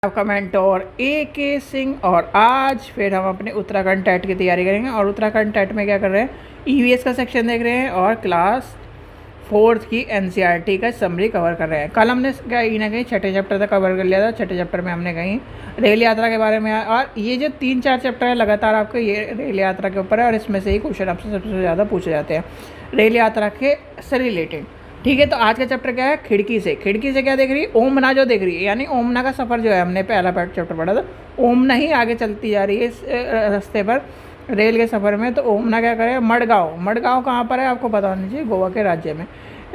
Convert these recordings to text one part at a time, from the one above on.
आपका mentor AK Singh. और आज फिर हम अपने उत्तराखंड टेट की तैयारी करेंगे। और उत्तराखंड टेट में क्या कर रहे हैं, EVS का सेक्शन देख रहे हैं और क्लास 4th की NCERT का समरी कवर कर रहे हैं। कल हमने कहीं ना कहीं छठे चैप्टर तक कवर कर लिया था। छठे चैप्टर में हमने कहीं रेल यात्रा के बारे में, और ये जो 3-4 चैप्टर है लगातार आपके ये रेल यात्रा के ऊपर है, और इसमें से ही क्वेश्चन आपसे सबसे ज़्यादा पूछे जाते हैं रेल यात्रा के से रिलेटेड। ठीक है, तो आज का चैप्टर क्या है, खिड़की से। खिड़की से क्या देख रही है, ओमना जो देख रही है, यानी ओमना का सफ़र जो है, हमने पहला चैप्टर पढ़ा था, ओमना ही आगे चलती जा रही है इस रास्ते पर रेल के सफ़र में। तो ओमना क्या करे, मडगांव। मडगांव कहाँ पर है आपको पता होना चाहिए, गोवा के राज्य में।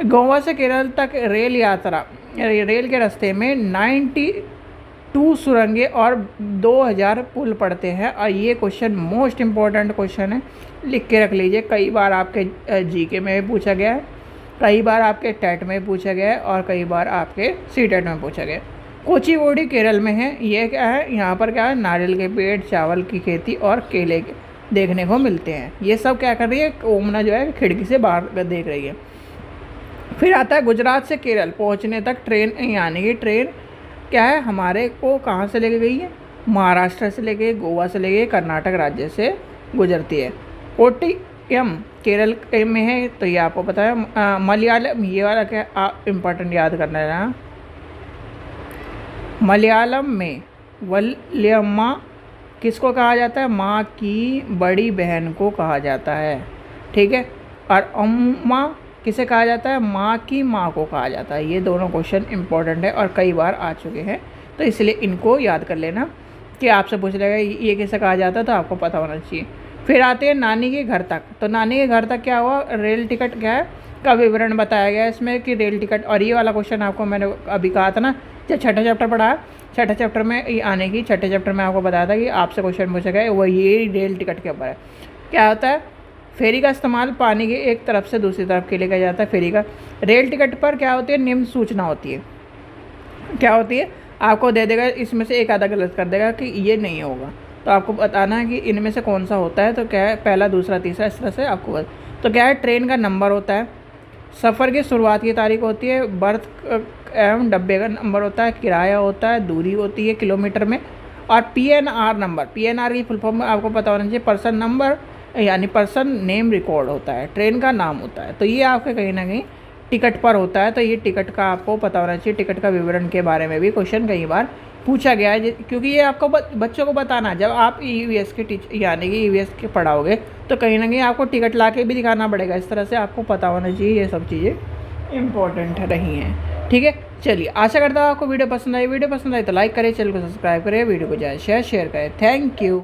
गोवा से केरल तक रेल यात्रा, रेल के रास्ते में 92 सुरंगें और 2000 पुल पड़ते हैं। और ये क्वेश्चन मोस्ट इम्पॉर्टेंट क्वेश्चन है, लिख के रख लीजिए। कई बार आपके GK में भी पूछा गया है, कई बार आपके टेट में पूछा गया है, और कई बार आपके CTET में पूछा गया है। कोचीकोडी केरल में है। ये क्या है, यहाँ पर क्या है, नारियल के पेड़, चावल की खेती और केले के देखने को मिलते हैं। ये सब क्या कर रही है, ओमना जो है खिड़की से बाहर देख रही है। फिर आता है गुजरात से केरल पहुँचने तक ट्रेन, यानी कि ट्रेन क्या है, हमारे को कहाँ से लेके गई है, महाराष्ट्र से लेके, गोवा से लेके, कर्नाटक राज्य से गुजरती है। कोट्टयम केरल में है, तो ये आपको पता है। मलयालम, ये वाला क्या आप इम्पोर्टेंट याद करना है। मलयालम में वल्यम्मा किसको कहा जाता है, माँ की बड़ी बहन को कहा जाता है। ठीक है, और अम्मा किसे कहा जाता है, माँ की माँ को कहा जाता है। ये दोनों क्वेश्चन इंपॉर्टेंट है और कई बार आ चुके हैं, तो इसलिए इनको याद कर लेना कि आपसे पूछ लेगा ये किसे कहा जाता है, तो आपको पता होना चाहिए। फिर आते हैं नानी के घर तक। तो नानी के घर तक क्या हुआ, रेल टिकट क्या है का विवरण बताया गया है इसमें कि रेल टिकट। और ये वाला क्वेश्चन आपको मैंने अभी कहा था ना, जब छठा चैप्टर पढ़ा, छठे चैप्टर में आने की, छठे चैप्टर में आपको बताया था कि आपसे क्वेश्चन पूछा गया, वो ये रेल टिकट के ऊपर है। क्या होता है, फेरी का इस्तेमाल पानी के एक तरफ से दूसरी तरफ के लिए किया जाता है। फेरी का रेल टिकट पर क्या होती है, निम्न सूचना होती है। क्या होती है, आपको दे देगा, इसमें से एक आधा गलत कर देगा कि ये नहीं होगा, तो आपको बताना है कि इनमें से कौन सा होता है। तो क्या है, पहला, दूसरा, तीसरा, इस तरह से आपको तो क्या है, ट्रेन का नंबर होता है, सफ़र की शुरुआत की तारीख होती है, बर्थ एवं डब्बे का नंबर होता है, किराया होता है, दूरी होती है किलोमीटर में, और PNR नंबर, PNR की फुल फॉर्म आपको पता होना चाहिए, पर्सन नंबर यानी पर्सन नेम रिकॉर्ड होता है, ट्रेन का नाम होता है। तो ये आपके कहीं ना कहीं टिकट पर होता है। तो ये टिकट का आपको पता होना चाहिए। टिकट का विवरण के बारे में भी क्वेश्चन कई बार पूछा गया है, क्योंकि ये आपको बच्चों को बताना, जब आप EVS के यानी कि EVS के पढ़ाओगे, तो कहीं ना कहीं आपको टिकट ला के भी दिखाना पड़ेगा। इस तरह से आपको पता होना चाहिए, ये सब चीज़ें इंपॉर्टेंट रही हैं। ठीक है, चलिए, आशा करता हूँ आपको वीडियो पसंद आई। वीडियो पसंद आई तो लाइक करें, चैनल को सब्सक्राइब करें, वीडियो को ज़्यादा शेयर करें। Thank you.